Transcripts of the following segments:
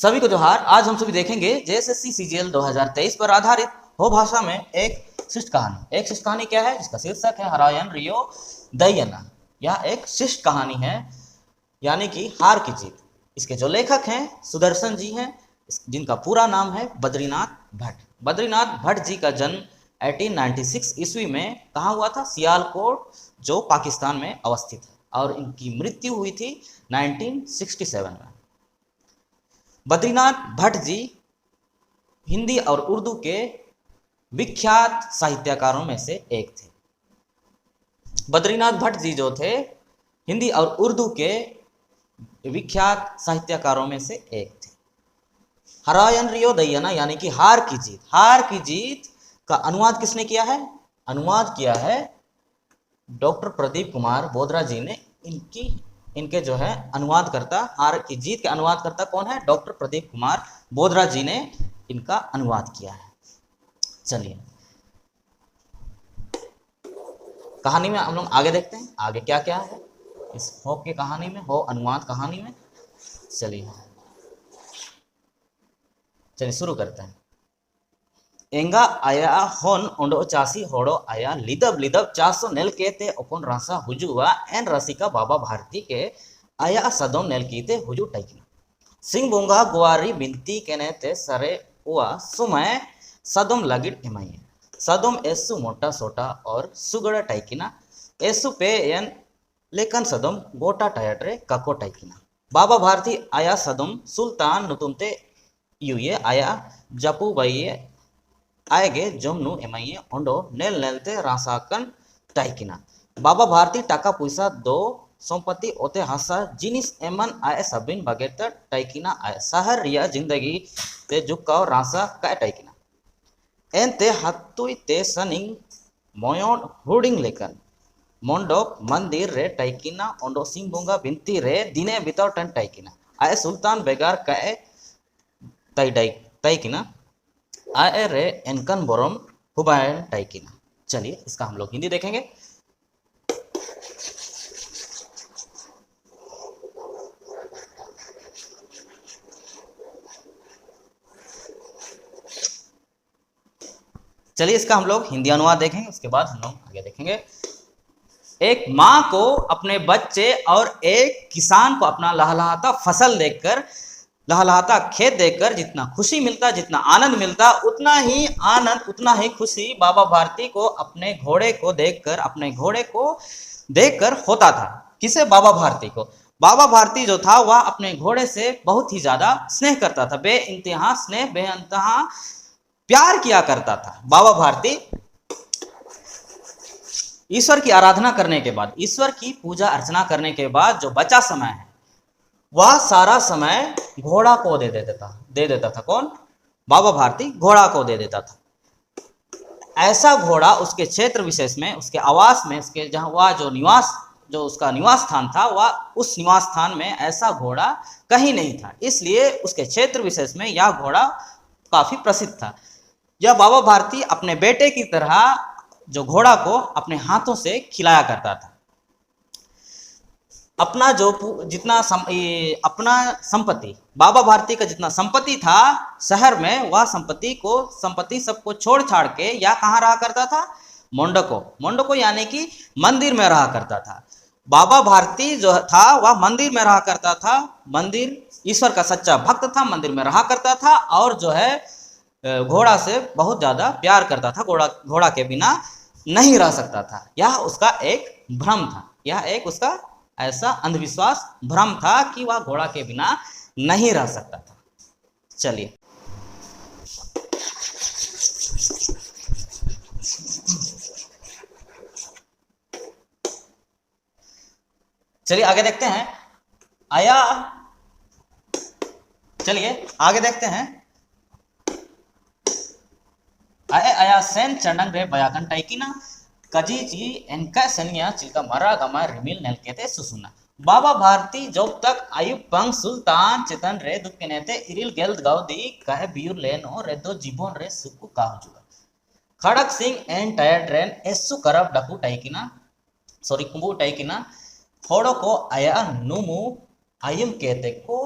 सभी को जोहार। आज हम सभी देखेंगे जेएसएससी सीजीएल 2023 पर आधारित हो भाषा में एक शिष्ट कहानी। एक शिष्ट कहानी क्या है, जिसका शीर्षक है हरायन रियो दयना। यह एक शिष्ट कहानी है, यानी कि हार की जीत। इसके जो लेखक हैं सुदर्शन जी हैं, जिनका पूरा नाम है बद्रीनाथ भट्ट। बद्रीनाथ भट्ट जी का जन्म 1896 ईस्वी में कहाँ हुआ था? सियालकोट, जो पाकिस्तान में अवस्थित है, और इनकी मृत्यु हुई थी 1967 में। बद्रीनाथ भट्ट जी हिंदी और उर्दू के विख्यात साहित्यकारों में से एक थे। बद्रीनाथ भट्ट जी जो थे हिंदी और उर्दू के विख्यात साहित्यकारों में से एक थे। हरायन रियो दयना यानी कि हार की जीत। हार की जीत का अनुवाद किसने किया है? अनुवाद किया है डॉक्टर प्रदीप कुमार बोधरा जी ने। इनके जो है अनुवादकर्ता, हार की जीत के अनुवादकर्ता कौन है? डॉक्टर प्रदीप कुमार बोधरा जी ने इनका अनुवाद किया है। चलिए कहानी में हम लोग आगे देखते हैं, आगे क्या क्या है इस हो की कहानी में, हो अनुवाद कहानी में। चलिए शुरू करते हैं। एंगा आया होन ओंडो चासी होड़ो आया लिदब लिदब चासो नेल केते ओपन रासा हुजुआ एन रसिका बाबा भारती के आया सदम नेल कीते हुजू टाइकिना सिंह बोंगा गुआरी बिनती केने ते सरे उआ सुमय सदम लगिड एमाइए सदम एसु मोटा सोटा और सुगड़ा टाइकिना एसु पे एन लेकन सदम गोटा टायट्रे काको टाइकिना बाबा भारती आया सदम सुल्तान नुतुमते यूए आया जपू बाइये आएगे जमनु एमाइए ओंडो नेल नेलते रासाकन टाइकिना बाबा भारती टाका पैसा दो संपत्ति ओते हासा जिनिस एमन आए सबिन बगेत टाइकिना आए शहर रिया जिंदगी ते जुकाव रासा काय टाइकिना एनते हत्तुई ते सनिंग मोयोन हुडिंग लेकन मंडप मंदिर रे टाइकिना ओंडो सिंह बोंगा बिनती रे दिने बिताव टन टाइकिना आए सुल्तान बेगार काय टाइकिना आए रे एनकन बोरम हुबायन टाइकिना। चलिए इसका हम लोग हिंदी देखेंगे। चलिए इसका हम लोग हिंदी अनुवाद देखेंगे, उसके बाद हम लोग आगे देखेंगे। एक माँ को अपने बच्चे और एक किसान को अपना लहलहाता फसल देखकर, लहलहाता खेत देखकर जितना खुशी मिलता, जितना आनंद मिलता, उतना ही आनंद, उतना ही खुशी बाबा भारती को अपने घोड़े को देखकर, अपने घोड़े को देखकर होता था। किसे? बाबा भारती को। बाबा भारती जो था वह अपने घोड़े से बहुत ही ज्यादा स्नेह करता था, बेइंतहा स्नेह, बेइंतहा प्यार किया करता था। बाबा भारती ईश्वर की आराधना करने के बाद, ईश्वर की पूजा अर्चना करने के बाद जो बचा समय है वह सारा समय घोड़ा को दे देता था। कौन? बाबा भारती घोड़ा को दे देता था। ऐसा घोड़ा उसके क्षेत्र विशेष में, उसके आवास में, उसके जहां वह जो उसका निवास स्थान था, वह उस निवास स्थान में ऐसा घोड़ा कहीं नहीं था। इसलिए उसके क्षेत्र विशेष में यह घोड़ा काफी प्रसिद्ध था। यह बाबा भारती अपने बेटे की तरह जो घोड़ा को अपने हाथों से खिलाया करता था। अपना जो अपना संपत्ति, बाबा भारती का जितना संपत्ति था शहर में, वह संपत्ति सबको छोड़ छाड़ के या कहाँ रहा करता था? मंडको यानी कि मंदिर में रहा करता था। बाबा भारती जो था वह मंदिर में रहा करता था। मंदिर, ईश्वर का सच्चा भक्त था, मंदिर में रहा करता था, और जो है घोड़ा से बहुत ज्यादा प्यार करता था। घोड़ा के बिना नहीं रह सकता था। यह उसका एक भ्रम था, यह एक उसका ऐसा अंधविश्वास, भ्रम था कि वह घोड़ा के बिना नहीं रह सकता था। चलिए आगे देखते हैं। आगे देखते हैं। आया सेन चंडंग रे बयाकन टाइकिना कजी जी एनका सनिया चिलका मरा गमा रिमिल नेलकेते सुसुना बाबा भारती जब तक आयुब पंग सुल्तान चितन रे दुक्केनेते इरिल गेल्द गाउदी कहे बियुर लेनो रेदो जीवन रे सुकु काहुजुगा खड़क सिंह एन टायर्ड रेन एसु करब डकू टाइकिना कुंबू टाइकिना होड़ो को आया नुमु आयुम केते को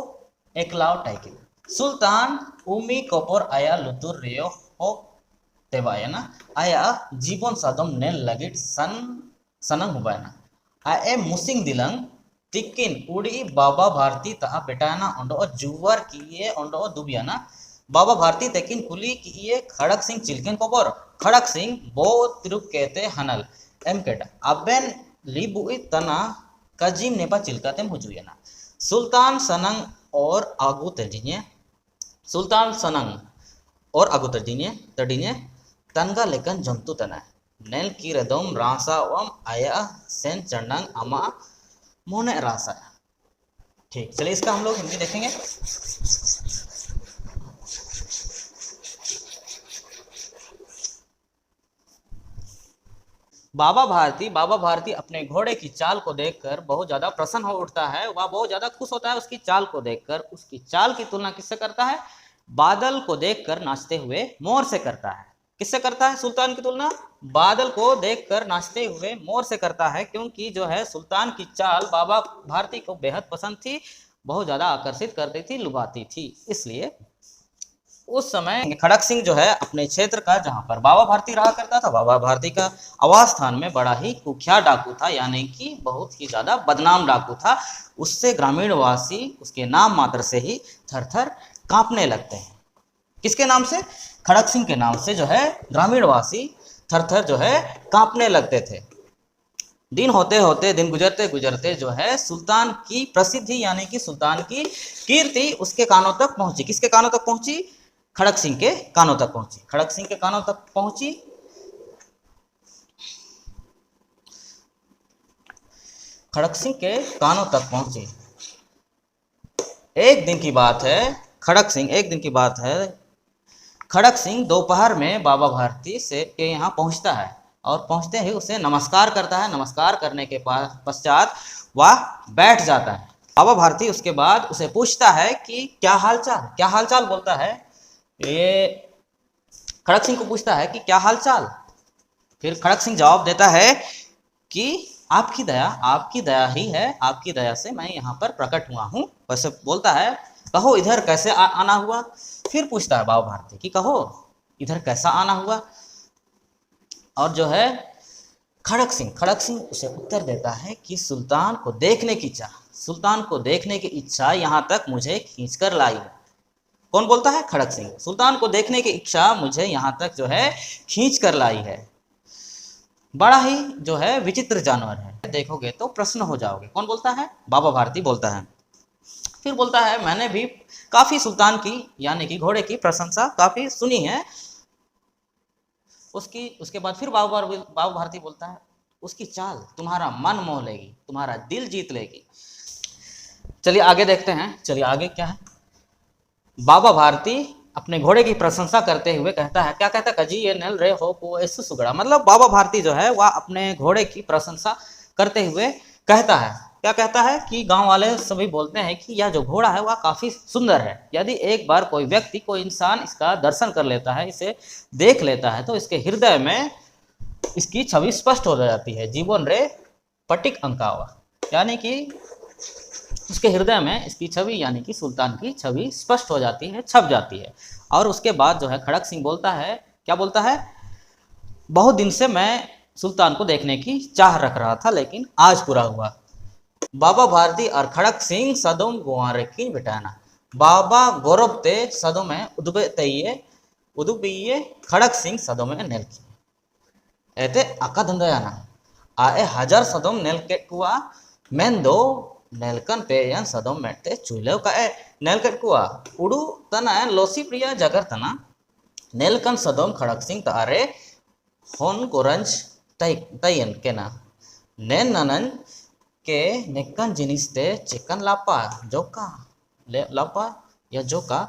एकलाव टाइकिना सुल्तान उमी कपर आया लुतुर रियो हो तेबायना आया जीवन सादम नेल लगिट सनंग हुबायना आए मुसिंग दिलंग तिकिन उड़ी बाबा भारती ता बेटाना ओंडो जुवर किए ओंडो दुबियाना बाबा भारती तेकिन कुली किए खड़क सिंह चिलकिन कबर खड़क सिंह बो तिरुक कहते हनल एम केटा अबेन लिबुई तना कजीम नेपा चिलकातेम हुजुयना सुल्तान सनंग और आगू तजिने सुल्तान सनंग और आगू तडिने तनगा लेकन जंतु तना नेल की रदम रासा वम आया सेन चंडंग अमा मोने रासा। ठीक, चलिए इसका हम लोग हिंदी देखेंगे। बाबा भारती अपने घोड़े की चाल को देखकर बहुत ज्यादा प्रसन्न हो उठता है। वह बहुत ज्यादा खुश होता है उसकी चाल को देखकर। उसकी चाल की तुलना किससे करता है? बादल को देखकर नाचते हुए मोर से करता है। किससे करता है सुल्तान की तुलना? बादल को देखकर नाचते हुए मोर से करता है, क्योंकि जो है सुल्तान की चाल बाबा भारती को बेहद पसंद थी, बहुत ज्यादा आकर्षित करती थी, लुभाती थी। इसलिए उस समय खड़क सिंह जो है अपने क्षेत्र का, जहां पर बाबा भारती रहा करता था, बाबा भारती का आवास स्थान में बड़ा ही कुख्यात डाकू था, यानी कि बहुत ही ज्यादा बदनाम डाकू था। उससे ग्रामीण वासी उसके नाम मात्र से ही थर थर कांपने लगते हैं। किसके नाम से? खड़क सिंह के नाम से जो है ग्रामीण वासी थर थर जो है कांपने लगते थे। दिन होते होते, दिन गुजरते गुजरते जो है सुल्तान की प्रसिद्धि यानी कि सुल्तान की कीर्ति उसके कानों तक पहुंची। किसके कानों तक पहुंची? खड़क सिंह के कानों तक पहुंची। खड़क सिंह के कानों तक पहुंची। खड़क सिंह के कानों तक पहुंची। एक दिन की बात है, खड़क सिंह दोपहर में बाबा भारती से के यहाँ पहुंचता है और पहुंचते ही उसे नमस्कार करता है। नमस्कार करने के पश्चात वह बैठ जाता है। बाबा भारती उसके बाद उसे पूछता है कि क्या हालचाल बोलता है। ये खड़क सिंह को पूछता है कि क्या हालचाल। फिर खड़क सिंह जवाब देता है कि आपकी दया ही है, आपकी दया से मैं यहाँ पर प्रकट हुआ हूँ। वैसे बोलता है कहो इधर कैसे आना हुआ। फिर पूछता है बाबा भारती कि कहो इधर कैसा आना हुआ। और जो है खड़क सिंह उसे उत्तर देता है कि सुल्तान को देखने की इच्छा यहाँ तक मुझे खींचकर लाई है। कौन बोलता है? खड़क सिंह। सुल्तान को देखने की इच्छा मुझे यहाँ तक जो है खींच कर लाई है। बड़ा ही जो है विचित्र जानवर है, देखोगे तो प्रश्न हो जाओगे। कौन बोलता है? बाबा भारती बोलता है। फिर बोलता है मैंने भी काफी सुल्तान की यानी कि घोड़े की प्रशंसा काफी सुनी है। उसके बाद फिर बाबा भारती बोलता है उसकी चाल तुम्हारा मन मोह लेगी, तुम्हारा दिल जीत लेगी। चलिए आगे देखते हैं। चलिए आगे क्या है। बाबा भारती अपने घोड़े की प्रशंसा करते हुए कहता है, क्या कहता है? कजी ये नल रे हो को ऐसे सुगड़ा। मतलब बाबा भारती जो है वह अपने घोड़े की प्रशंसा करते हुए कहता है, क्या कहता है कि गांव वाले सभी बोलते हैं कि यह जो घोड़ा है वह काफी सुंदर है। यदि एक बार कोई व्यक्ति, कोई इंसान इसका दर्शन कर लेता है, इसे देख लेता है, तो इसके हृदय में इसकी छवि स्पष्ट हो जाती है। जीवन रे पटिक अंकावा, यानी कि उसके हृदय में इसकी छवि यानी कि सुल्तान की छवि स्पष्ट हो जाती है, छप जाती है। और उसके बाद जो है खड़क सिंह बोलता है, क्या बोलता है? बहुत दिन से मैं सुल्तान को देखने की चाह रख रहा था, लेकिन आज पूरा हुआ। बाबा भारती और खड़क सिंह सदोम गुआरे की बेटाना बाबा गौरव ते सदों में उदुबिये खड़क सिंह सदों में नेल की एते आका धंधयाना आए हजार सदोम नेल के कुआ मेन दो नेलकन पे यन सदोम मेटे चुलेव का नेल के कुआ उड़ू तना लोसी प्रिया जगर तना नेलकन सदोम खड़क सिंह तारे होन गोरंज तयन केना नेन ननन के नेकन जिनिसते चिकन लापा जोका लापा या जोका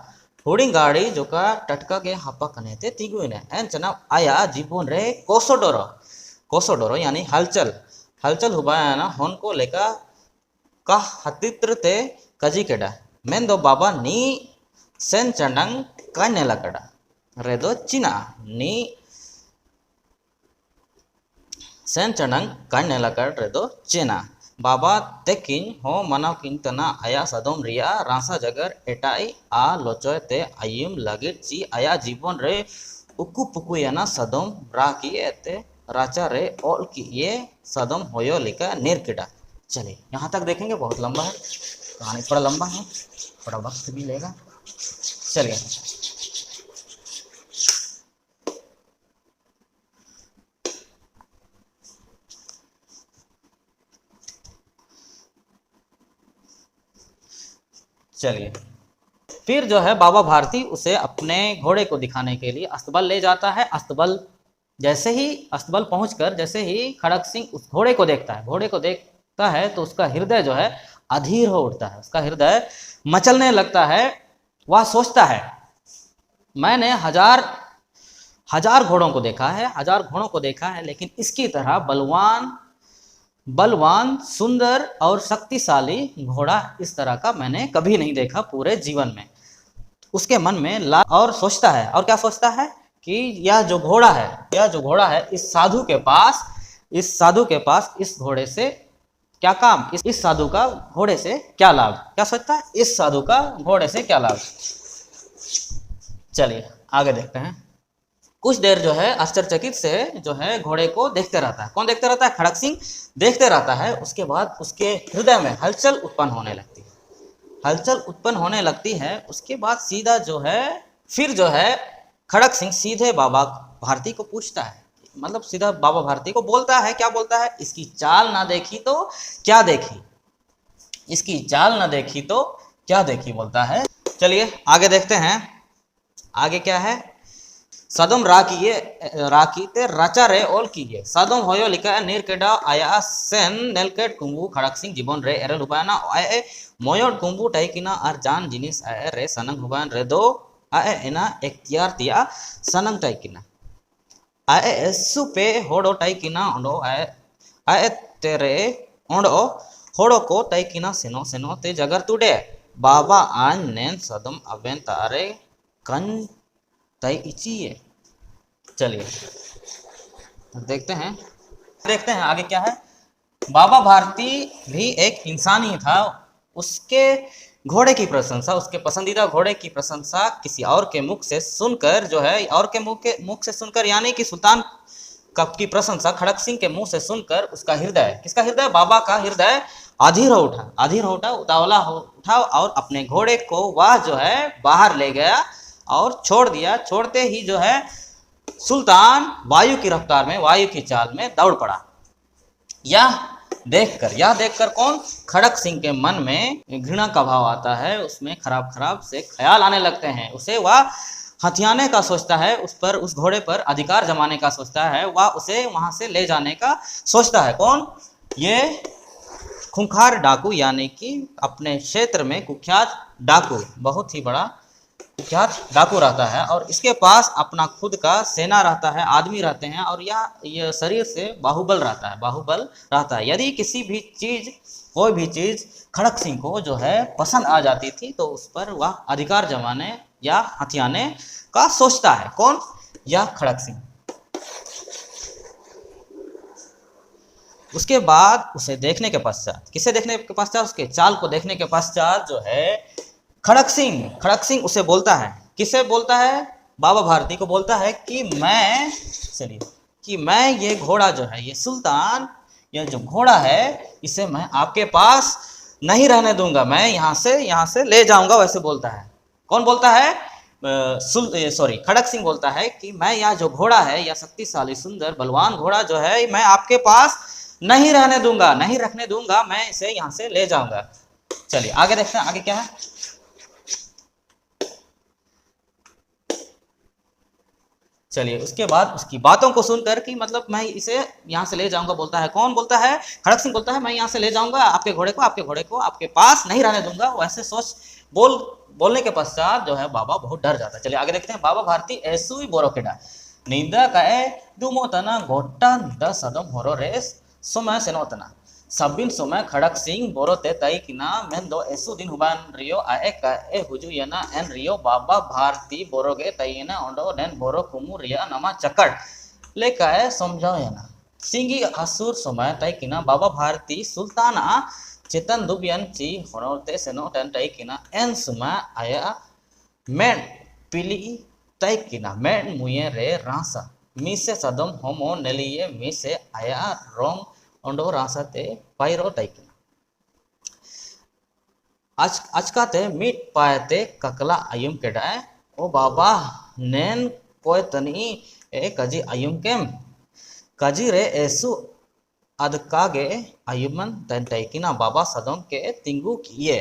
थोड़ी गाड़ी जोका टटका के हापा कने ते तिगुने एन चना आया जीवन रे कोसोडोरो यानी हलचल हुआ है ना होन को लेका का हतित्र ते कजी केडा मेन दो बाबा नी सेन चंडंग का नेला कड़ा रेदो चिना नी सेन चंडंग का नेला कड़ रेदो चेना बाबा तेकिन हो मनाव किन तना आया सदम रिया रासा जगर एटाई आ लोचोय ते आयुम लगित ची आया जीवन रे उकु पुकुयाना सदम रा किए ते राचा रे ऑल की ये सदम होयो लिका निर्किटा। चलिए यहाँ तक देखेंगे, बहुत लंबा है कहानी, थोड़ा लंबा है, थोड़ा वक्त भी लेगा। चलिए चलिए फिर जो है बाबा भारती उसे अपने घोड़े को दिखाने के लिए अस्तबल ले जाता है। अस्तबल जैसे ही अस्तबल पहुंचकर जैसे ही खड़क सिंह उस घोड़े को देखता है, घोड़े को देखता है तो उसका हृदय जो है अधीर हो उठता है, उसका हृदय मचलने लगता है। वह सोचता है मैंने हजार घोड़ों को देखा है, हजार घोड़ों को देखा है, लेकिन इसकी तरह बलवान सुंदर और शक्तिशाली घोड़ा इस तरह का मैंने कभी नहीं देखा पूरे जीवन में। उसके मन में और सोचता है, और क्या सोचता है कि यह जो घोड़ा है इस साधु के पास इस घोड़े से क्या काम, इस साधु का घोड़े से क्या लाभ। क्या सोचता है, इस साधु का घोड़े से क्या लाभ। चलिए आगे देखते हैं। कुछ देर जो है आश्चर्यचकित से जो है घोड़े को देखते रहता है। कौन देखते रहता है, खड़क सिंह देखते रहता है। उसके बाद उसके हृदय में हलचल उत्पन्न होने लगती है। उसके बाद सीधा जो है फिर जो है खड़क सिंह सीधे बाबा भारती को पूछता है, मतलब सीधा बाबा भारती को बोलता है। क्या बोलता है, इसकी चाल ना देखी तो क्या देखी, इसकी चाल ना देखी तो क्या देखी बोलता है। चलिए आगे देखते हैं, आगे क्या है। सदम राकीते राचा रे ओल कीजिए सदम होयो लिखा निर्केडा आया सेन नेलकेट कुंबू खड़क सिंह जीवन रे एरल हुबाना आए मोयोड कुंबू टाइकिना और जान जिनिस आए रे सनंग हुबान रे दो आए एना एक्तियार तिया सनंग टाइकिना आए एसु पे होड़ो टाइकिना ओंडो आए तेरे ओंडो होड़ो को टाइकिना सेनो ते जगर तुडे बाबा आन नेन सदम अबेन तारे कन तय इचिए। चलिए देखते हैं आगे क्या है। बाबा भारती भी एक इंसान ही था। उसके घोड़े की प्रशंसा, उसके पसंदीदा घोड़े की प्रशंसा किसी और के मुख से सुनकर जो है, और के मुख से सुनकर यानी कि सुल्तान कप की प्रशंसा खड़क सिंह के मुंह से सुनकर उसका हृदय, किसका हृदय, बाबा का हृदय अधीर हो उठा, उतावला हो उठा और अपने घोड़े को वह जो है बाहर ले गया और छोड़ दिया। छोड़ते ही जो है सुल्तान वायु की रफ्तार में, वायु की चाल में दौड़ पड़ा। यह देखकर कौन, खड़क सिंह के मन में घृणा का भाव आता है, उसमें खराब से ख्याल आने लगते हैं। उसे वह हथियाने का सोचता है, उस घोड़े पर अधिकार जमाने का सोचता है, वह उसे वहां से ले जाने का सोचता है। कौन, ये खूंखार डाकू, यानी कि अपने क्षेत्र में कुख्यात डाकू, बहुत ही बड़ा कुख्यात डाकू रहता है और इसके पास अपना खुद का सेना रहता है, आदमी रहते हैं और यह शरीर से बाहुबल रहता है। यदि कोई भी चीज खड़क सिंह को जो है पसंद आ जाती थी तो उस पर वह अधिकार जमाने या हथियाने का सोचता है। कौन, यह खड़क सिंह। उसके बाद उसे देखने के पश्चात, किसे देखने के पश्चात, उसके चाल को देखने के पश्चात जो है खड़क सिंह उसे बोलता है, किसे बोलता है, बाबा भारती को बोलता है कि मैं ये घोड़ा जो है, ये सुल्तान, ये जो घोड़ा है इसे मैं आपके पास नहीं रहने दूंगा, मैं यहाँ से ले जाऊंगा, वैसे बोलता है। कौन बोलता है, खड़क सिंह बोलता है कि मैं यह जो घोड़ा है, यह शक्तिशाली सुंदर बलवान घोड़ा जो है मैं आपके पास नहीं रखने दूंगा, मैं इसे यहाँ से ले जाऊंगा। चलिए आगे देखते हैं, आगे क्या है। चलिए उसके बाद उसकी बातों को सुनकर कि मतलब मैं इसे यहाँ से ले जाऊंगा बोलता है। कौन बोलता है, खड़क सिंह बोलता है मैं यहाँ से ले जाऊंगा आपके घोड़े को आपके पास नहीं रहने दूंगा, वैसे सोच बोलने के पश्चात जो है बाबा बहुत डर जाता है। चलिए आगे देखते हैं। बाबा भारती ऐसु ही बोरो केडा नींदा काए दुमो तना गोटा द सदम होरो रेस समय सेनोतना सबिन समय खड़क सिंह बोरो ते तई किना मेन दो ऐसु दिन हुबान रियो आए काए हुजु यना एन रियो बाबा भारती बोरोगे तईना ओंडो नेन बोरो कुमु रिया नमा चकड़ ले काए समझाओ यना। सिंगी हसुर समय तैकिना बाबा भारती सुल्ताना चेतन दुबियन ची होनोते सेनोटन तैकिना एन समय आया मेन पिली तैकिना मेन मुये रे रासा मीसे सदम होमो नेलिए मीसे आया रोंग ओंडो रासा ते पाइरो तैकिना आचकाते मीट पायते ककला आयुम केडाए ओ बाबा नेन कोय तनी ए कजी आयुम केम कजी रे एसु अदकागे आयुमन तैकिना बाबा सदम के तिंगु किए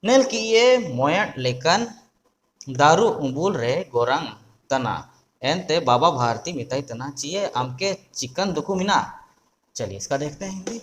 नेल किए मोयट लेकन दारू उबुल रे गोरंग तना एनते बाबा भारती मिताई तना चिए आमके चिकन दुकु मिना। चलिए इसका देखते हैं हिंदी।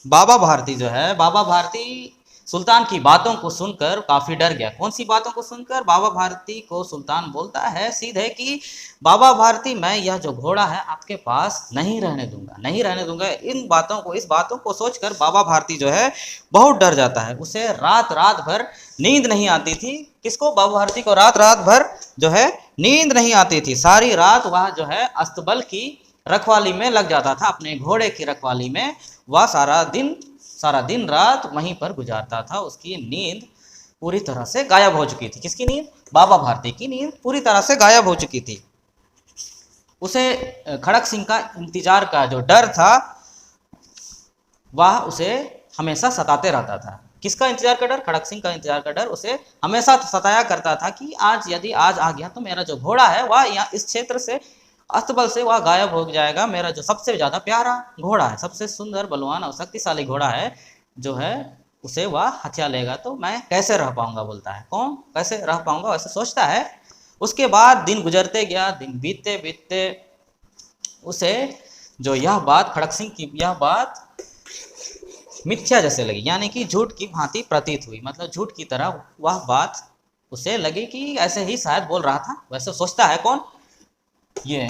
बाबा भारती जो है, बाबा भारती सुल्तान की बातों को सुनकर काफी डर गया। कौन सी बातों को सुनकर? बाबा भारती को सुल्तान बोलता है सीधे कि बाबा भारती मैं यह जो घोड़ा है आपके पास नहीं रहने दूंगा, नहीं रहने दूंगा। इन बातों को, इस बातों को सोचकर बाबा भारती जो है बहुत डर जाता है। उसे रात रात भर नींद नहीं आती थी। किसको? बाबा भारती को रात रात भर जो है नींद नहीं आती थी। सारी रात वह जो है अस्तबल की रखवाली में लग जाता था, अपने घोड़े की रखवाली में वह सारा दिन रात वहीं पर गुजारता था। उसकी नींद पूरी तरह से गायब हो चुकी थी। किसकी नींद? बाबा भारती की नींद पूरी तरह से गायब हो चुकी थी। उसे खड़क सिंह का इंतजार का जो डर था वह उसे हमेशा सताते रहता था। किसका इंतजार का डर? खड़क सिंह का इंतजार का डर उसे हमेशा सताया करता था कि यदि आज आ गया तो मेरा जो घोड़ा है वह यहाँ इस क्षेत्र से, अस्तबल से वह गायब हो जाएगा। मेरा जो सबसे ज़्यादा प्यारा घोड़ा है, सबसे सुंदर, बलवान और शक्तिशाली घोड़ा है जो है, उसे वह हथिया लेगा तो मैं कैसे रह पाऊंगा, बोलता है। कौन? कैसे रह पाऊंगा, ऐसे सोचता है। उसके बाद दिन गुजरते गया, दिन बीतते बीतते उसे जो यह बात, खड़क सिंह की यह बात मिथ्या जैसे लगी, यानी कि झूठ की भांति प्रतीत हुई। मतलब झूठ की तरह वह बात उसे लगी कि ऐसे ही शायद बोल रहा था। वैसे सोचता है कौन? ये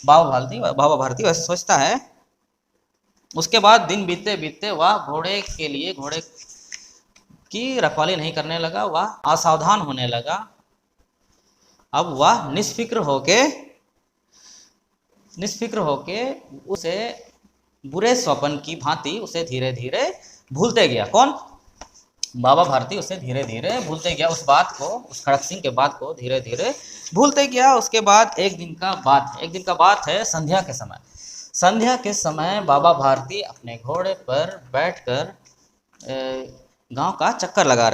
बाबा भारती वैसे सोचता है। उसके बाद दिन बीतते बीतते वह घोड़े की रखवाली नहीं करने लगा, वह असावधान होने लगा। अब वह निष्फिक्र होके उसे बुरे स्वप्न की भांति उसे धीरे धीरे भूलते गया। कौन? बाबा भारती उसे धीरे धीरे भूलते गया। उस बात को, उस खड़क सिंह के बात को धीरे धीरे भूलते गया। उसके बाद एक दिन का बात है संध्या के समय बाबा भारती अपने घोड़े पर बैठकर गांव का चक्कर लगा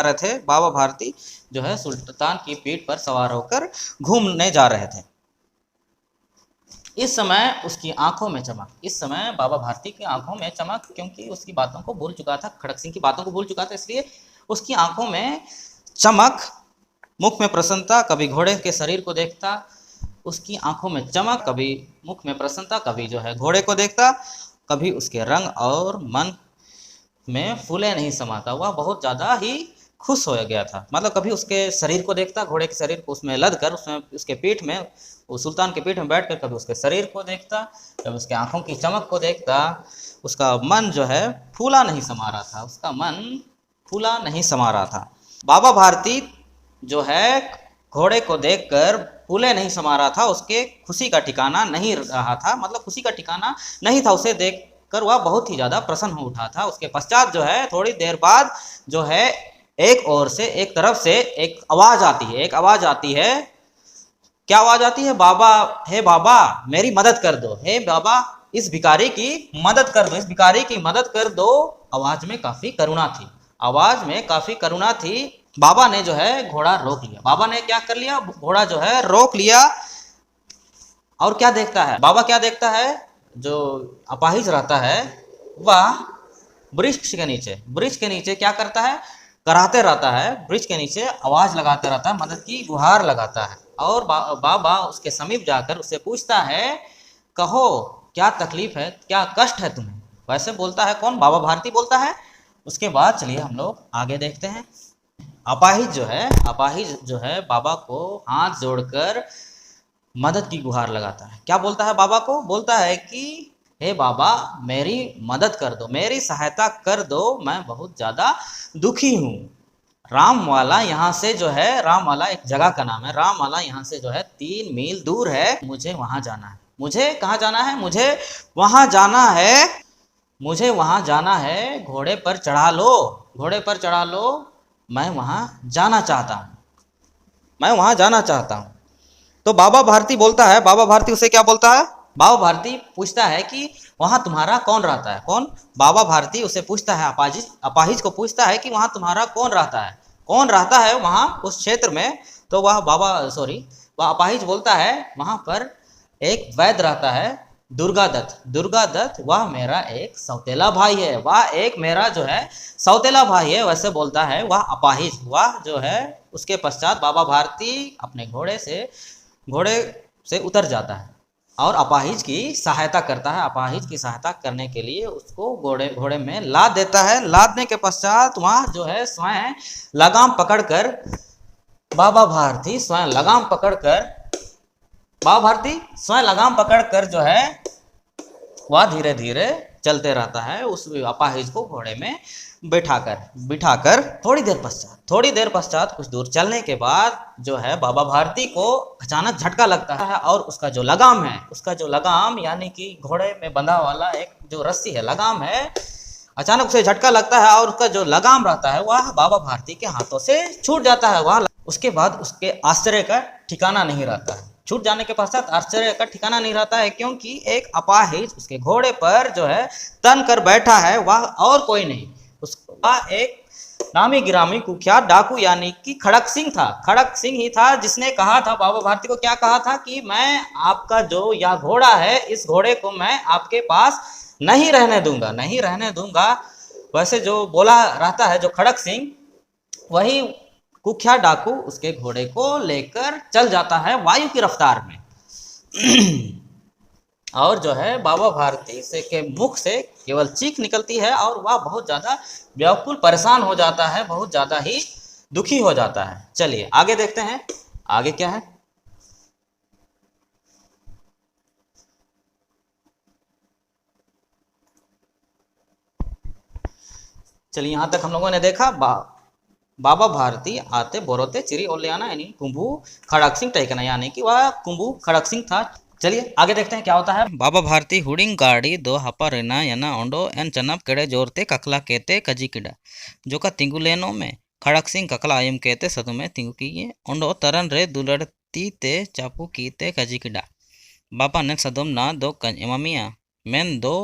रहे थे। बाबा भारती जो है सुल्तान की पीठ पर सवार होकर घूमने जा रहे थे। इस समय उसकी आंखों में चमक, इस समय बाबा भारती की आंखों में चमक, क्योंकि उसकी बातों को भूल चुका था, खड़क सिंह की बातों को भूल चुका था, इसलिए उसकी आंखों में चमक, मुख में प्रसन्नता। कभी घोड़े के शरीर को देखता, उसकी आंखों में चमक, कभी मुख में प्रसन्नता, कभी जो है घोड़े को देखता, कभी उसके रंग और मन में फूले नहीं समाता। वह बहुत ज़्यादा ही खुश हो गया था। मतलब कभी उसके शरीर को देखता, घोड़े के शरीर को उसमें लद कर, उसमें उसके पीठ में, वो सुल्तान के पीठ में बैठकर कभी उसके शरीर को देखता, कभी उसके आंखों की चमक को देखता। उसका मन जो है फूला नहीं समा रहा था, बाबा भारती जो है घोड़े को देखकर फूले नहीं समा रहा था। उसके खुशी का ठिकाना नहीं रहा था, मतलब खुशी का ठिकाना नहीं था। उसे देखकर वह बहुत ही ज़्यादा प्रसन्न हो उठा था। उसके पश्चात जो है थोड़ी देर बाद जो है एक तरफ से एक आवाज़ आती है। क्या आवाज़ आती है? बाबा, हे बाबा मेरी मदद कर दो, हे बाबा इस भिखारी की मदद कर दो। आवाज़ में काफ़ी करुणा थी। बाबा ने जो है घोड़ा रोक लिया। बाबा ने क्या कर लिया? घोड़ा जो है रोक लिया। और क्या देखता है बाबा? क्या देखता है? जो अपाहिज रहता है वह वृक्ष के नीचे क्या करता है? कराहते रहता है। वृक्ष के नीचे आवाज़ लगाते रहता है, मदद की गुहार लगाता है। और बाबा उसके समीप जाकर उससे पूछता है, कहो क्या तकलीफ है, क्या कष्ट है तुम्हें? वैसे बोलता है कौन? बाबा भारती बोलता है। उसके बाद चलिए हम लोग आगे देखते हैं। अपाहिज जो है बाबा को हाथ जोड़कर मदद की गुहार लगाता है। क्या बोलता है बाबा को? बोलता है कि हे बाबा मेरी मदद कर दो, मेरी सहायता कर दो, मैं बहुत ज़्यादा दुखी हूँ। रामवाला यहाँ से जो है, रामवाला एक जगह का नाम है, रामवाला यहाँ से जो है 3 मील दूर है, मुझे वहाँ जाना है। मुझे कहाँ जाना है? मुझे वहाँ जाना है, मुझे वहाँ जाना है, घोड़े पर चढ़ा लो, घोड़े पर चढ़ा लो, मैं वहाँ जाना चाहता हूँ, मैं वहाँ जाना चाहता हूँ। तो बाबा भारती बोलता है, बाबा भारती उसे क्या बोलता है? बाबा भारती पूछता है कि वहाँ तुम्हारा कौन रहता है? कौन? बाबा भारती उसे पूछता है, अपाहिज अपाहिज को पूछता है कि वहाँ तुम्हारा कौन रहता है, कौन रहता है वहाँ उस क्षेत्र में? तो वह वह अपाहिज बोलता है वहाँ पर एक वैद्य रहता है, दुर्गादत्त। दुर्गादत्त वह मेरा एक सौतेला भाई है, वह एक मेरा जो है सौतेला भाई है, वैसे बोलता है वह अपाहिज। वह जो है उसके पश्चात बाबा भारती अपने घोड़े से उतर जाता है और अपाहिज की सहायता करता है। अपाहिज की सहायता करने के लिए उसको घोड़े में लाद देता है। लादने के पश्चात वहाँ जो है स्वयं लगाम पकड़कर बाबा भारती स्वयं लगाम पकड़कर जो है वह धीरे धीरे चलते रहता है, उस अपाहिज को घोड़े में बिठाकर थोड़ी देर पश्चात कुछ दूर चलने के बाद जो है बाबा भारती को अचानक झटका लगता है और उसका जो लगाम यानी कि घोड़े में बंधा वाला एक जो रस्सी है, लगाम है, अचानक उसे झटका लगता है और उसका जो लगाम रहता है वह बाबा भारती के हाथों से छूट जाता है। वह उसके बाद उसके आश्चर्य का ठिकाना नहीं रहता है। छूट जाने के पश्चात आश्चर्य का ठिकाना नहीं रहता है, क्योंकि एक अपाहिज उसके घोड़े पर जो है तन कर बैठा है, वह और कोई नहीं, उसका एक नामी गिरामी कुख्यात डाकू यानी कि खड़क सिंह था। खड़क सिंह ही था जिसने कहा था बाबा भारती को, क्या कहा था कि मैं आपका जो यह घोड़ा है, इस घोड़े को मैं आपके पास नहीं रहने दूंगा। वैसे जो बोला रहता है जो खड़क सिंह, वही कुख्यात डाकू उसके घोड़े को लेकर चल जाता है वायु की रफ्तार में। और जो है बाबा भारती से के मुख से केवल चीख निकलती है और वह बहुत ज़्यादा व्याकुल परेशान हो जाता है, बहुत ज़्यादा ही दुखी हो जाता है। चलिए आगे देखते हैं, आगे क्या है। चलिए यहाँ तक हम लोगों ने देखा बाबा भारती आते बोरोते चिरी ओलियाना यानी कुंभू खड़क सिंह टहकना, यानी कि वह कुंभू खड़क सिंह था। चलिए आगे देखते हैं क्या होता है। बाबा भारती हुडिंग गाड़ी दो हपा रेना याना ओंडो एन चनाप केड़े जोरते ककला कहते कजी किडा जो का तिंगु लेनो में खड़क सिंह ककला आयम कहते सदु में तिंगु किए ओंडो तरन रे दुलड़ती ते चापू कीते कजी किडा बाबा ने सदम ना दो कं एमामिया मेन दो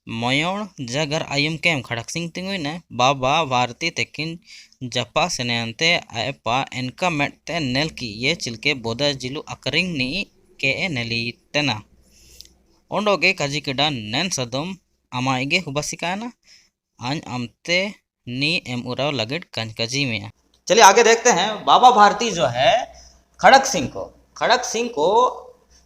मयोण जगर आयम केम खड़क सिंह तिंगु ने बाबा भारती तेकिन जपा सेनेंते आयपा एनका मेटते नेल की ये चिलके बोदा जिलु अकरिंग नी के नेलीतेना ओंडोगे कजिकिडा नेन सदम अमाइगे हुबसिकाना आन अमते नी एम उराव लगेड कंजकजी में। चलिए आगे देखते हैं। बाबा भारती जो है खड़क सिंह को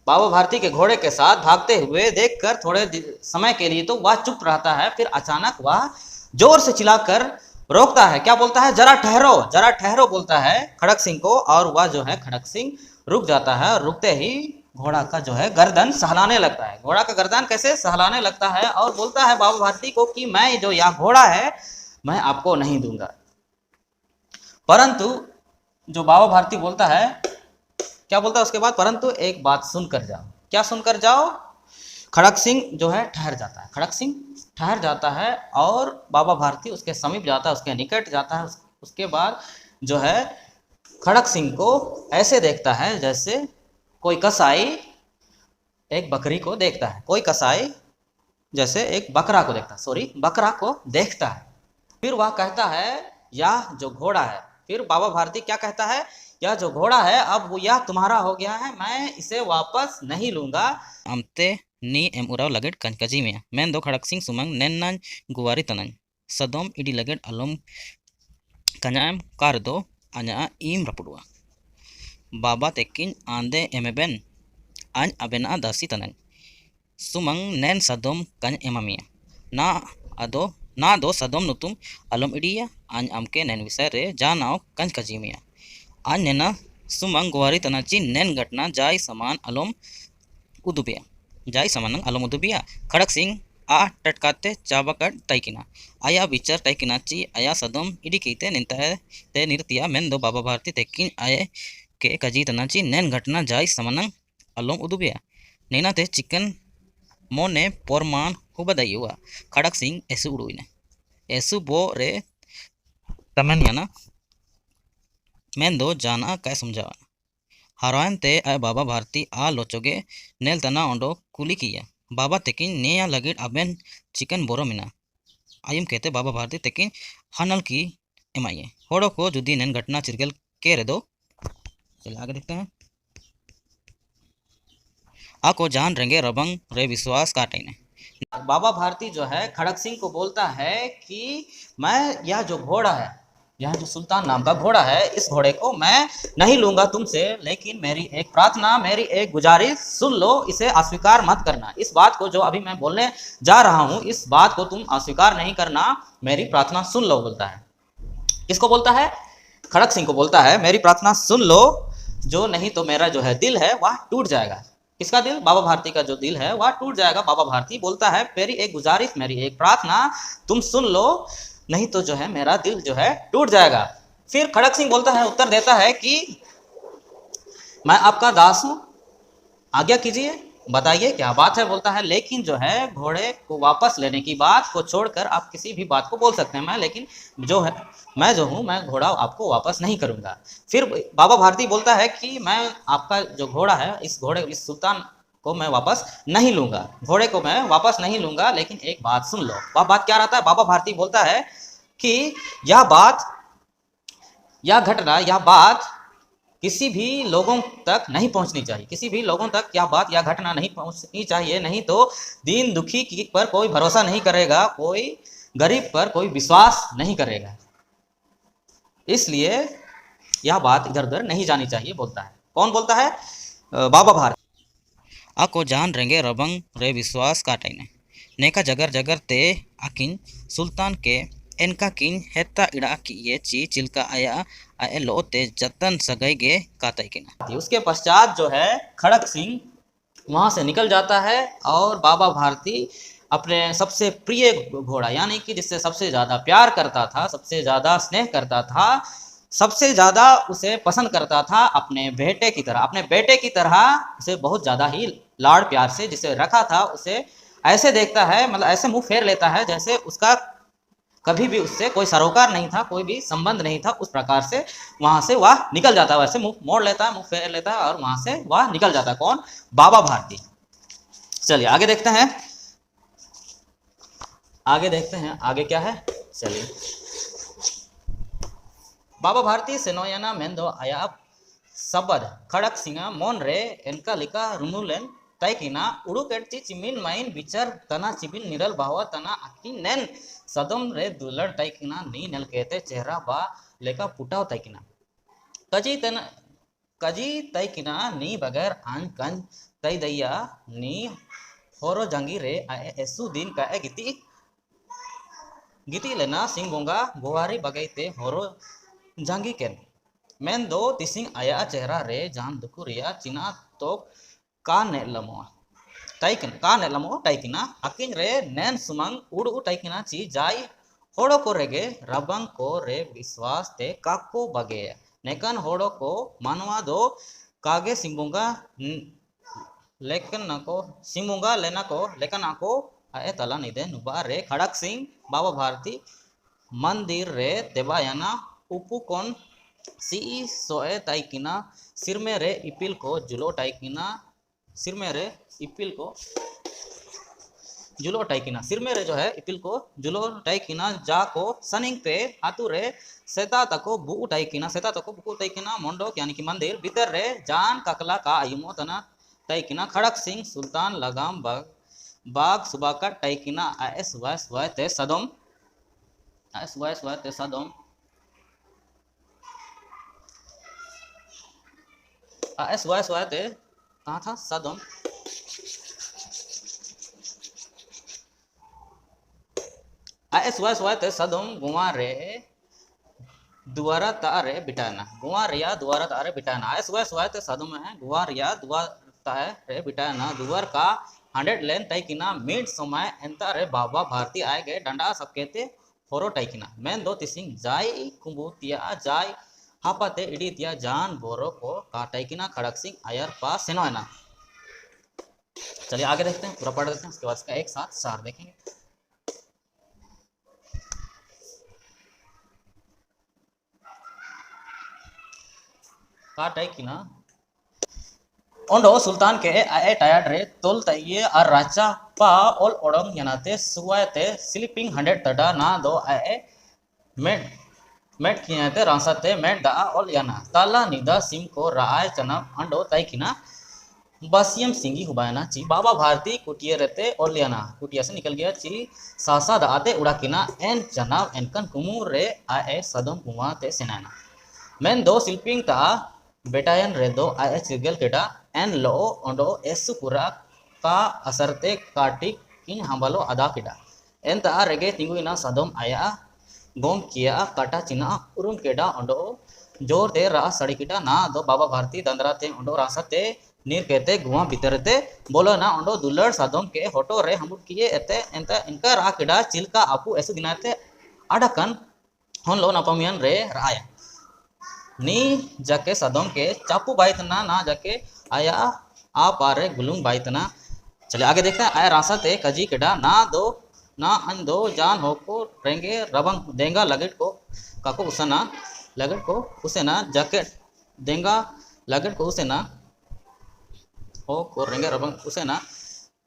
बाबा भारती के घोड़े के साथ भागते हुए देखकर थोड़े समय के लिए तो वह चुप रहता है, फिर अचानक वह जोर से चिल्लाकर रोकता है। क्या बोलता है? जरा ठहरो बोलता है खड़क सिंह को, और वह जो है खड़क सिंह रुक जाता है और रुकते ही घोड़ा का जो है गर्दन सहलाने लगता है। घोड़ा का गर्दन कैसे सहलाने लगता है और बोलता है बाबा भारती को कि मैं जो यह घोड़ा है मैं आपको नहीं दूंगा। परंतु जो बाबा भारती बोलता है, क्या बोलता है उसके बाद? परंतु एक बात सुनकर जाओ। क्या सुनकर जाओ? खड़क सिंह जो है ठहर जाता है और बाबा भारती उसके समीप जाता है, उसके निकट जाता है। उसके बाद जो है खड़क सिंह को ऐसे देखता है जैसे कोई कसाई एक बकरी को देखता है, कोई कसाई जैसे एक बकरा को देखता है। फिर वह कहता है यह जो घोड़ा है, फिर बाबा भारती क्या कहता है? यह जो घोड़ा है अब यह तुम्हारा हो गया है, मैं इसे वापस नहीं लूंगा। अमते नी एम उराव लगेड कंजकजी में मैं दो खड़क सिंह सुमंग नैन गुवारी तनन सदोम इडी लगेड अलम कन्याम कार दो अन्या इम रपुडुआ बाबा तेकिन आंदे एमेबेन आन अबेना दासी तनन सुमंग नैन सदोम कन एमामिया ना दो सदोम नुतुम अलम इडिया आन अमके नैन विषय रे जानाओ कंजकजी में आन नेना सुमंग गुवारी तनाची नैन घटना जाय समान अलम उदुबिया जाय समनंग आलम उदुबिया खड़क सिंह आ टटकाते चाबाकट तैकिना आया विचार तैकिना ची आया सदम इडी कीते निंता ते निर्तिया मेन दो बाबा भारती तेकिन आए के कजी तनाची नैन घटना जाय समनंग आलम उदुबिया नैना ते चिकन मोने पोरमान हुबदायुआ खड़क सिंह एसु उड़ुइना एसु बो रे तमन्याना मेन दो जाना काय समझावाना हारायन ते आय बाबा भारती आ लोचोगे नेल तना ओंडो कुली किया बाबा तेकिन नेया लगिट अबेन चिकन बोरो मिना आयुम कहते बाबा भारती तेकिन हनल की एमाइए होड़ो को जुदी नेन घटना चिरगल के रे दो। चलिए आगे देखते हैं। आको जान रेंगे रबंग रे विश्वास काटेने बाबा भारती जो है खड़क सिंह को बोलता है कि मैं यह जो घोड़ा है, यह जो सुल्तान नाम का घोड़ा है, इस घोड़े को मैं नहीं लूंगा तुमसे, लेकिन मेरी एक प्रार्थना, मेरी एक गुजारिश सुन लो, इसे अस्वीकार मत करना। इस बात को जो अभी मैं बोलने जा रहा हूं, इस बात को तुम अस्वीकार नहीं करना, मेरी प्रार्थना सुन लो बोलता है। किसको बोलता है? खड़क सिंह को बोलता है मेरी प्रार्थना सुन लो, जो नहीं तो मेरा जो है दिल है वह टूट जाएगा। किसका दिल? बाबा भारती का जो दिल है वह टूट जाएगा। बाबा भारती बोलता है मेरी एक गुजारिश, मेरी एक प्रार्थना तुम सुन लो, नहीं तो जो है मेरा दिल जो है टूट जाएगा। फिर खड़क सिंह बोलता है, उत्तर देता है कि मैं आपका दास हूं, आज्ञा कीजिए, बताइए क्या बात है। बोलता है लेकिन जो है घोड़े को वापस लेने की बात को छोड़कर आप किसी भी बात को बोल सकते हैं, मैं लेकिन जो है मैं जो हूँ मैं घोड़ा आपको वापस नहीं करूंगा। फिर बाबा भारती बोलता है कि मैं आपका जो घोड़ा है, इस सुल्तान को मैं वापस नहीं लूंगा, घोड़े को मैं वापस नहीं लूंगा, लेकिन एक बात सुन लो। वह बात क्या रहता है? बाबा भारती बोलता है कि यह बात, यह घटना, यह बात किसी भी लोगों तक नहीं पहुंचनी चाहिए, किसी भी लोगों तक यह बात या घटना नहीं पहुंचनी चाहिए, नहीं तो दीन दुखी पर कोई भरोसा नहीं करेगा, कोई गरीब पर कोई विश्वास नहीं करेगा, इसलिए यह बात इधर उधर नहीं जानी चाहिए बोलता है। कौन बोलता है? बाबा भारती। आको जान रेंगे रबंग रे विश्वास काटेने नेका जगर जगर ते आकिन सुल्तान के एनका किन हेता इड़ा की ये ची चिल्का आया आए लो ते जतन सगई गे कातई किना। उसके पश्चात जो है खड़क सिंह वहां से निकल जाता है और बाबा भारती अपने सबसे प्रिय घोड़ा, यानी कि जिससे सबसे ज्यादा प्यार करता था, सबसे ज्यादा स्नेह करता था, सबसे ज्यादा उसे पसंद करता था, अपने बेटे की तरह, अपने बेटे की तरह उसे बहुत ज्यादा ही लाड़ प्यार से जिसे रखा था, उसे ऐसे देखता है, मतलब ऐसे मुंह फेर लेता है जैसे उसका कभी भी उससे कोई सरोकार नहीं था, कोई भी संबंध नहीं था। उस प्रकार से वहां से वह निकल जाता है, वैसे मुंह मोड़ लेता है, मुंह फेर लेता है और वहां से वह निकल जाता है। कौन? बाबा भारती। चलिए आगे देखते हैं, आगे देखते हैं आगे क्या है। चलिए, बाबा भारती सेनोयना मेंदो आया सबद खड़क सिंह मोन रे एनका लिका रुनुलेन तैकिना उड़ुकेटची चिमिन माइन विचार तना चिबिन निरल भावा तना आकी नेन सदम रे दुलड़ तैकिना नी नेल कहते चेहरा बा लेका पुटाव तैकिना कजी तैकिना नी बगैर आन कंज तै दैया नी होरो जंगी रे आए एसु दिन का गिती लेना सिंह बोंगा गोवारी बगैते होरो जंगी केन मेन दो तिसिंग आया चेहरा रे जान दुकु रिया चिना तो का नेलमो टाइकिना अकिन रे नैन सुमंग उड़ टाइकिना ची जाय होड़ो को रेगे रबंग को रे विश्वास ते काको बगे नेकन होड़ो को मानवा दो कागे सिंबुंगा लेकिन नको सिंबुंगा लेना को लेकिन आको आए तला निदे नुबा रे खड़क सिंह बाबा भारती मंदिर रे देवायाना उपु कोन सी सोए ताइकिना सिर में रे इपिल को जुलो टाइकिना सिर में रे इपिल को जुलो टाइकिना सिर में रे जो है इपिल को जुलो टाइकिना जा को सनिंग पे हाथू रे सेता तको बु टाइकिना मोंडो यानी कि मंदिर भीतर रे जान ककला का आयुमो तना टाइकिना खड़क सिंह सुल्तान लगाम बाग सुबह का टाइकिना आए सुबह ते सदम ते कहाँ था? सदम ते सदम गुआ रे दुआरा तारे बिटाना गुआ रिया दुआरा तारे बिटाना आए सुबह ते सदम है गुआ रिया दुआर तारे बिटाना दुआर का 100 लेन तैकिना मिड समय एंता रे बाबा भारती आए गए डंडा सब कहते होरो तैकिना मेन दो तिसिंग जाय कुंबुतिया जाय हापाते इडितिया जान बोरो को काटैकिना खड़क सिंह आयर पास सेनोना। चलिए आगे देखते हैं, पूरा पढ़ देते हैं, उसके बाद इसका एक साथ सार देखेंगे। काटैकिना ओंडो सुल्तान के आए टायर्ड रे तोल तइये और राजा पा ओल ओडम यनाते सुवाते स्लीपिंग 100 तडा ना दो आए मेड मेड कियाते रांसाते मेड दा ओल याना ताला निदा सिम को राय चनम अंडो तैकिना बसियम सिंगी हुबायना ची बाबा भारती कुटिया रहते ओल याना कुटिया से निकल गया ची सासा दाते उड़ाकिना एन चनाव एनकन कुमुर रे आए सदम कुमाते सेनाना मेन दो स्लीपिंग ता बेटायन रे दो आए चिगल केटा एन लो ओंडो एसु पुरा का असरते काटिक किन हंबलो अदा केटा एन ता रेगे तिंगुइना सदम आया गोम किया काटा चिना उरुम केडा ओंडो जोर ते रा सड़ी केटा ना दो बाबा भारती दंदराते ओंडो रासते नीर कहते गुआ भीतरते बोलो ना ओंडो दुलड़ सदम के होटो रे हमुट किए एते एंता इनका रा केडा चिलका आपू एसु दिनाते अडकन होन लो नपमियन रे राया नी जाके सदम के चापू बाइतना ना जाके आया आ पारे गुलुंग बाइतना। चलिए आगे देखते हैं, आया रासा ते कजी केडा ना दो ना अन दो जान हो को रेंगे रबंग देंगा लगट को काको उसना लगट को उसे ना जैकेट देंगा लगट को उसे ना हो को रेंगे रबंग उसे ना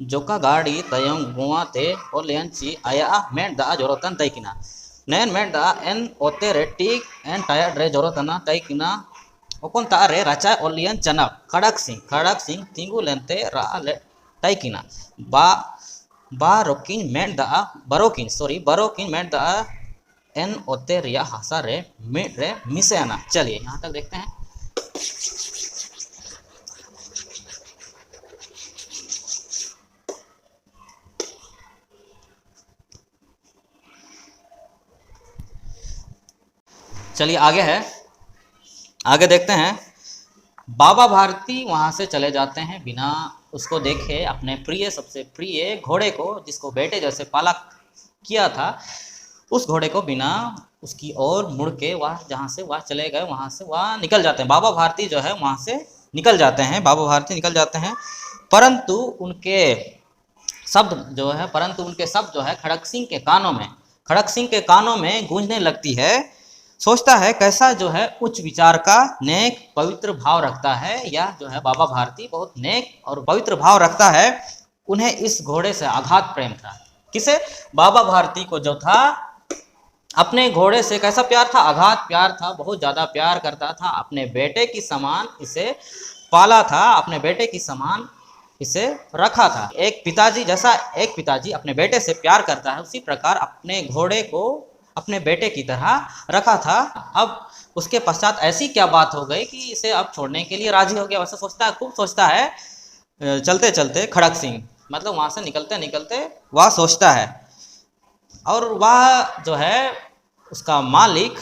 जोका गाड़ी तयम गुआ ते और लेन ची आया मेट दा जोरोतन तैकिना नैन मेट दा एन ओते रे टिक एन टायर रे जोरोतना तैकिना ओकोन ता रे राचा ओलियन चना खड़क सिंह तिंगु लेनते रा ले तैकिना बा रोकिन मेट दा बरोकिन मेट दा एन ओते रिया हासा रे मेट रे मिसे आना। चलिए यहाँ तक देखते हैं। चलिए आगे है, आगे देखते हैं। बाबा भारती वहां से चले जाते हैं बिना उसको देखे अपने प्रिय सबसे प्रिय घोड़े को जिसको बेटे जैसे पाला किया था उस घोड़े को बिना उसकी ओर मुड़ के वह जहाँ से वह चले गए वहाँ से वह निकल जाते हैं। बाबा भारती जो है वहाँ से निकल जाते हैं, बाबा भारती निकल जाते हैं, परंतु उनके शब्द जो है खड़क सिंह के कानों में गूंजने लगती है। सोचता है कैसा जो है उच्च विचार का नेक पवित्र भाव रखता है, या जो है बाबा भारती बहुत नेक और पवित्र भाव रखता है। उन्हें इस घोड़े से आघात प्रेम था। किसे? बाबा भारती को जो था अपने घोड़े से कैसा प्यार था? आघात प्यार था, बहुत ज्यादा प्यार करता था, अपने बेटे की समान इसे पाला था, अपने बेटे की समान इसे रखा था। एक पिताजी अपने बेटे से प्यार करता है, उसी प्रकार अपने घोड़े को अपने बेटे की तरह रखा था। अब उसके पश्चात ऐसी क्या बात हो गई कि इसे अब छोड़ने के लिए राजी हो गया? वैसे सोचता है, खूब सोचता है। चलते चलते खड़क सिंह मतलब वहां से निकलते निकलते वह सोचता है, और वह जो है उसका मालिक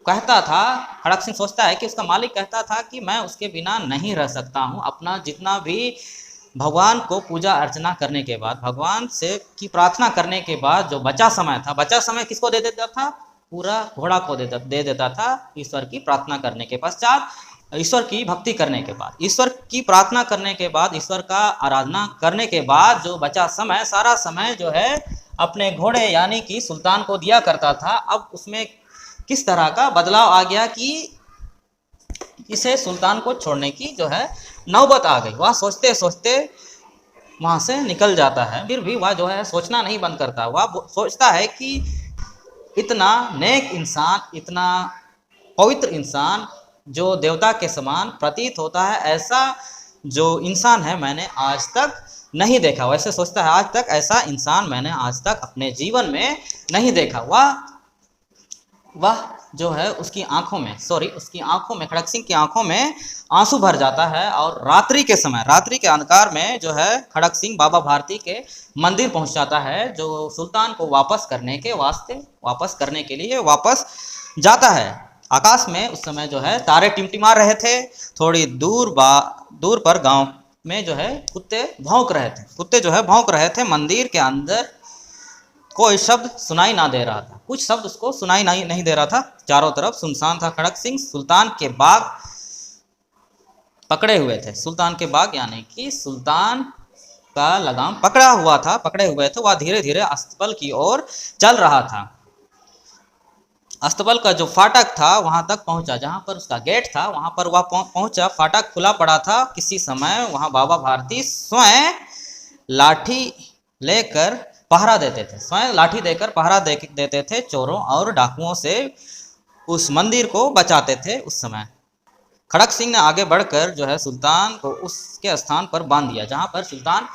कहता था, खड़क सिंह सोचता है कि उसका मालिक कहता था कि मैं उसके बिना नहीं रह सकता हूँ। अपना जितना भी भगवान को पूजा अर्चना करने के बाद, भगवान से की प्रार्थना करने के बाद जो बचा समय था, बचा समय किसको दे देता था? पूरा घोड़ा को दे देता था। ईश्वर की प्रार्थना करने के पश्चात, ईश्वर की भक्ति करने के बाद, ईश्वर की प्रार्थना करने के बाद, ईश्वर का आराधना करने के बाद जो बचा समय, सारा समय जो है अपने घोड़े यानी कि सुल्तान को दिया करता था। अब उसमें किस तरह का बदलाव आ गया कि इसे सुल्तान को छोड़ने की जो है नौबत आ गई। वह सोचते सोचते वहां से निकल जाता है, फिर भी वह जो है सोचना नहीं बंद करता। वह सोचता है कि इतना नेक इंसान, इतना पवित्र इंसान जो देवता के समान प्रतीत होता है, ऐसा जो इंसान है मैंने आज तक नहीं देखा। वैसे सोचता है आज तक ऐसा इंसान मैंने आज तक अपने जीवन में नहीं देखा। वह जो है उसकी आंखों में खड़क सिंह की आंखों में आंसू भर जाता है। और रात्रि के अंधकार में जो है खड़क सिंह बाबा भारती के मंदिर पहुंच जाता है, जो सुल्तान को वापस करने के लिए वापस जाता है। आकाश में उस समय जो है तारे टिमटिमा रहे थे। थोड़ी दूर पर गांव में जो है कुत्ते भौंक रहे थे, कुत्ते जो है भौंक रहे थे। मंदिर के अंदर कोई शब्द सुनाई ना दे रहा था, कुछ शब्द उसको सुनाई नहीं दे रहा था। चारों तरफ सुनसान था। खड़क सिंह सुल्तान के बाग पकड़े हुए थे। सुल्तान के बाग यानी कि सुल्तान का लगाम पकड़ा हुआ था, पकड़े हुए थे। वह धीरे धीरे अस्तबल की ओर चल रहा था। अस्तबल का जो फाटक था वहां तक पहुंचा, जहां पर उसका गेट था वहां पर वह पहुंचा। फाटक खुला पड़ा था। किसी समय वहां बाबा भारती स्वयं लाठी लेकर पहरा देते थे, स्वयं लाठी देकर पहरा देते थे। चोरों और डाकुओं से उस मंदिर को बचाते थे। उस समय खड़क सिंह ने आगे बढ़कर जो है सुल्तान को उसके स्थान पर बांध दिया, जहां पर सुल्तान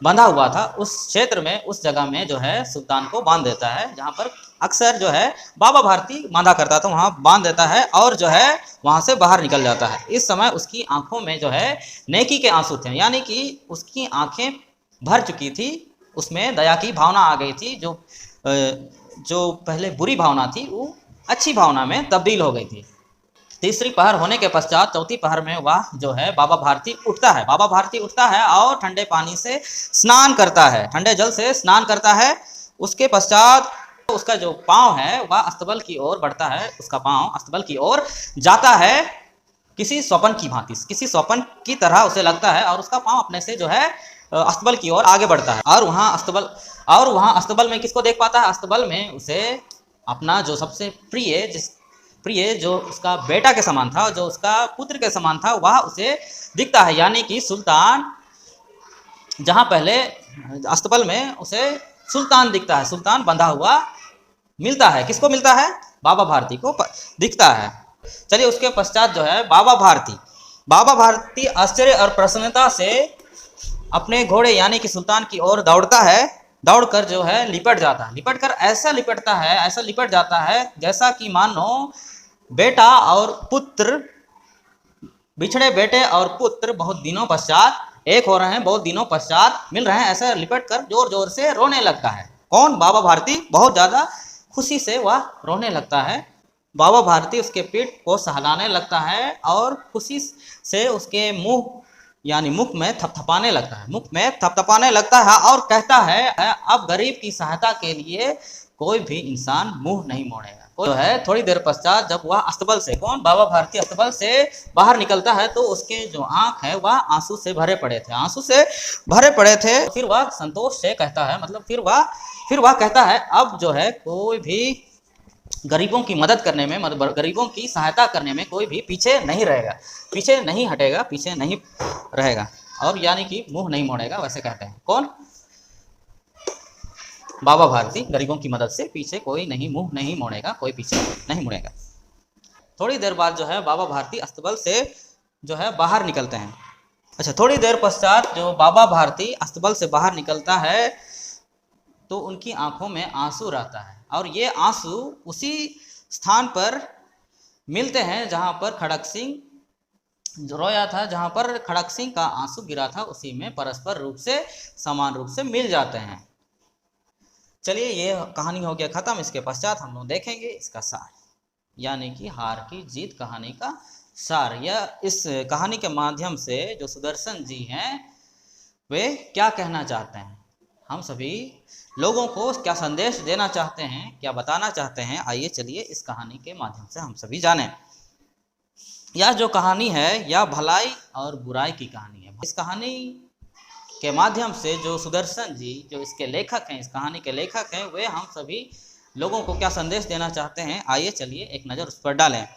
बंधा हुआ था। उस क्षेत्र में, उस जगह में जो है सुल्तान को बांध देता है, जहां पर अक्सर जो है बाबा भारती बांधा करता था, वहां बांध देता है और जो है वहां से बाहर निकल जाता है। इस समय उसकी आंखों में जो है नेकी के आंसू थे, यानी कि उसकी आंखें भर चुकी थी, उसमें दया की भावना आ गई थी। जो पहले बुरी भावना थी वो अच्छी भावना में तब्दील हो गई थी। तीसरी पहर होने के पश्चात चौथी पहर में वह जो है बाबा भारती उठता है। बाबा भारती उठता है और ठंडे पानी से स्नान करता है, ठंडे जल से स्नान करता है। उसके पश्चात उसका जो पाँव है वह अस्तबल की ओर बढ़ता है, उसका पाँव अस्तबल की ओर जाता है किसी स्वप्न की भांति, किसी स्वप्न की तरह उसे लगता है और उसका पाँव अपने से जो है अस्तबल की ओर आगे बढ़ता है। और वहाँ अस्तबल में किसको देख पाता है? अस्तबल में उसे अपना जो सबसे प्रिय जो उसका बेटा के समान था, जो उसका पुत्र के समान था, वह उसे दिखता है। यानी कि सुल्तान, जहां पहले अस्तबल में उसे सुल्तान दिखता है, सुल्तान बंधा हुआ मिलता है। किसको मिलता है? बाबा भारती को दिखता है। चलिए उसके पश्चात जो है बाबा भारती आश्चर्य और प्रसन्नता से अपने घोड़े यानी कि सुल्तान की ओर दौड़ता है। दौड़कर जो है लिपट जाता है, लिपटकर ऐसा लिपट जाता है जैसा कि मानो बेटा और पुत्र, बिछड़े बेटे और पुत्र बहुत दिनों पश्चात एक हो रहे हैं, बहुत दिनों पश्चात मिल रहे हैं। ऐसा लिपटकर जोर जोर से रोने लगता है। कौन? बाबा भारती। बहुत ज़्यादा खुशी से वह रोने लगता है। बाबा भारती उसके पीठ को सहलाने लगता है और खुशी से उसके मुख में थपथपाने लगता है और कहता है, अब गरीब की सहायता के लिए कोई भी इंसान मुंह नहीं मोड़ेगा। तो है थोड़ी देर पश्चात जब वह अस्तबल से, कौन? बाबा भारती अस्तबल से बाहर निकलता है तो उसके जो आंख है वह आंसू से भरे पड़े थे। फिर वह संतोष से कहता है, मतलब फिर वह कहता है, अब जो है कोई भी गरीबों की मदद करने में, गरीबों की सहायता करने में कोई भी पीछे नहीं रहेगा, पीछे नहीं हटेगा, पीछे नहीं रहेगा, और यानी कि मुंह नहीं मोड़ेगा, वैसे कहते हैं। कौन? बाबा भारती गरीबों की मदद से पीछे कोई नहीं, मुंह नहीं मोड़ेगा, कोई पीछे नहीं मुड़ेगा। थोड़ी देर बाद जो है बाबा भारती अस्तबल से जो है बाहर निकलते हैं। अच्छा, थोड़ी देर पश्चात जो बाबा भारती अस्तबल से बाहर निकलता है तो उनकी आंखों में आंसू रहता है और ये आंसू उसी स्थान पर मिलते हैं जहां पर खड़क सिंह रोया था, जहां पर खड़क सिंह का आंसू गिरा था, उसी में परस्पर रूप से, समान रूप से मिल जाते हैं। चलिए ये कहानी हो गया खत्म। इसके पश्चात हम लोग देखेंगे इसका सार, यानी कि हार की जीत कहानी का सार। यह इस कहानी के माध्यम से जो सुदर्शन जी हैं वे क्या कहना चाहते हैं, हम सभी लोगों को क्या संदेश देना चाहते हैं, क्या बताना चाहते हैं, आइए चलिए इस कहानी के माध्यम से हम सभी जानें। यह जो कहानी है यह भलाई और बुराई की कहानी है। इस कहानी के माध्यम से जो सुदर्शन जी, जो इसके लेखक हैं, इस कहानी के लेखक हैं, वे हम सभी लोगों को क्या संदेश देना चाहते हैं, आइए चलिए एक नज़र उस पर डालें।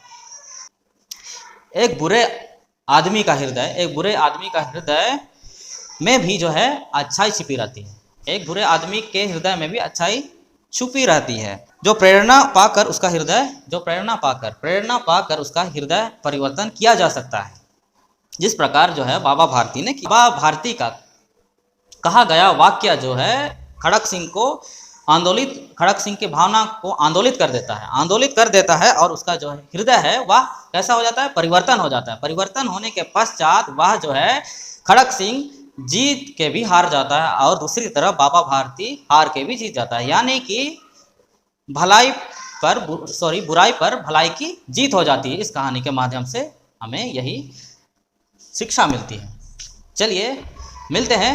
एक बुरे आदमी का हृदय में भी जो है अच्छाई छिपी रहती है। एक बुरे आदमी के हृदय में भी अच्छाई छुपी रहती है। जो प्रेरणा पाकर उसका हृदय परिवर्तन किया जा सकता है। जिस प्रकार जो है बाबा भारती ने, बाबा भारती का कहा गया वाक्य जो है खड़क सिंह की भावना को आंदोलित कर देता है और उसका जो हृदय है वह कैसा हो जाता है? परिवर्तन हो जाता है। परिवर्तन होने के पश्चात वह जो है खड़क सिंह जीत के भी हार जाता है और दूसरी तरफ बाबा भारती हार के भी जीत जाता है। यानी कि बुराई पर भलाई की जीत हो जाती है। इस कहानी के माध्यम से हमें यही शिक्षा मिलती है। चलिए मिलते हैं।